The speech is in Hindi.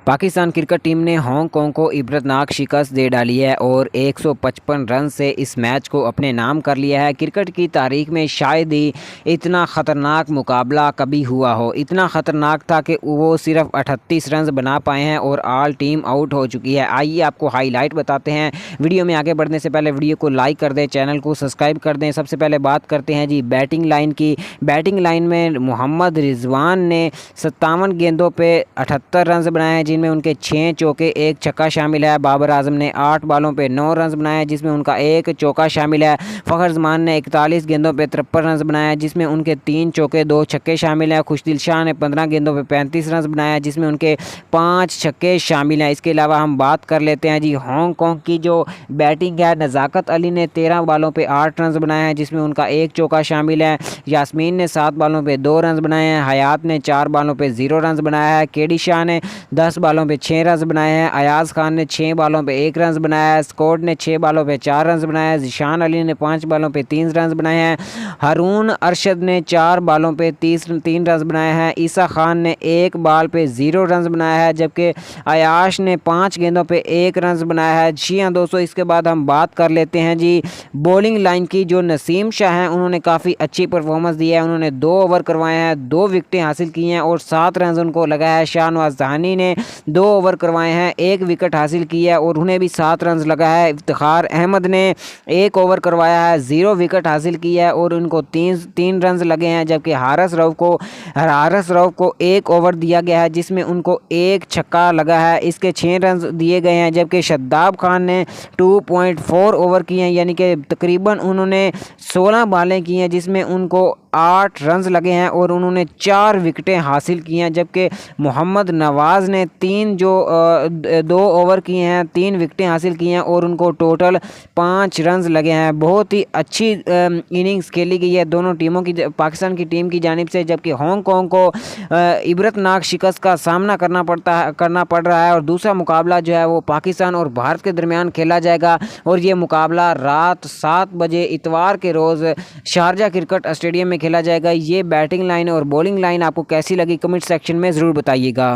पाकिस्तान क्रिकेट टीम ने हांगकांग को इबरतनाक शिकस्त दे डाली है और 155 रन से इस मैच को अपने नाम कर लिया है। क्रिकेट की तारीख में शायद ही इतना ख़तरनाक मुकाबला कभी हुआ हो। इतना ख़तरनाक था कि वो सिर्फ 38 रन बना पाए हैं और ऑल टीम आउट हो चुकी है। आइए आपको हाईलाइट बताते हैं। वीडियो में आगे बढ़ने से पहले वीडियो को लाइक कर दें, चैनल को सब्सक्राइब कर दें। सबसे पहले बात करते हैं जी बैटिंग लाइन की। बैटिंग लाइन में मोहम्मद रिजवान ने 57 गेंदों पर 78 रन बनाए हैं, जिनमें उनके 6 चौके 1 छक्का शामिल है। बाबर आजम ने 8 बॉलों पे 9 रन बनाए, जिसमें उनका 1 चौका शामिल है। फ़खर जमान ने 41 गेंदों पे 53 रन बनाया, जिसमें उनके 3 चौके 2 छक्के शामिल हैं। खुशदिल शाह ने 15 गेंदों पे 35 रन बनाया, जिसमें उनके 5 छक्के शामिल हैं। इसके अलावा हम बात कर लेते हैं जी हांगकांग की जो बैटिंग है। नज़ाकत अली ने 13 बॉलों पर 8 रन बनाए हैं, जिसमें उनका 1 चौका शामिल है। यास्मीन ने 7 बॉलों पर 2 रन बनाए हैं। हयात ने 4 बॉलों पर 0 रन बनाया है। केडी शाह ने 10 बॉलों पे 6 रन बनाए हैं। अयाज खान ने 6 बॉलों पे 1 रन बनाया है। स्कॉट ने 6 बॉलों पे 4 रन बनाया है। जिशान अली ने 5 बॉलों पे 3 रन बनाए हैं। हारून अरशद ने 4 बॉलों पे 3 रन बनाए हैं। ईसा खान ने 1 बॉल पे 0 रन बनाया है, जबकि अयाश ने 5 गेंदों पे 1 रन बनाया है। जी हाँ दोस्तों, इसके बाद हम बात कर लेते हैं जी बॉलिंग लाइन की। जो नसीम शाह हैं उन्होंने काफ़ी अच्छी परफॉर्मेंस दी है। उन्होंने 2 ओवर करवाए हैं, 2 विकेटें हासिल की हैं और 7 रन उनको लगाया है। शाहनवाज जहानी ने 2 ओवर करवाए हैं, 1 विकेट हासिल की है और उन्हें भी 7 रन लगा है। इफ्तिखार अहमद ने 1 ओवर करवाया है, 0 विकेट हासिल की है और उनको 3 रन लगे हैं। जबकि हारिस रऊफ को 1 ओवर दिया गया है, जिसमें उनको 1 छक्का लगा है, इसके 6 रन दिए गए हैं। जबकि शद्दाब खान ने 2.4 ओवर किए हैं, यानी कि तकरीबन उन्होंने 16 बॉलें की हैं, जिसमें उनको 8 रन लगे हैं और उन्होंने 4 विकेटें हासिल की हैं। जबकि मोहम्मद नवाज़ ने 2 ओवर किए हैं, 3 विकेटें हासिल की हैं और उनको टोटल 5 रन लगे हैं। बहुत ही अच्छी इनिंग्स खेली गई है दोनों टीमों की, पाकिस्तान की टीम की जानिब से। जबकि हांगकांग को इबरतनाक शिकस्त का सामना करना पड़ रहा है और दूसरा मुकाबला जो है वो पाकिस्तान और भारत के दरमियान खेला जाएगा और ये मुकाबला रात 7 बजे इतवार के रोज़ शारजा क्रिकेट स्टेडियम में खेला जाएगा। ये बैटिंग लाइन और बॉलिंग लाइन आपको कैसी लगी कमेंट सेक्शन में ज़रूर बताइएगा।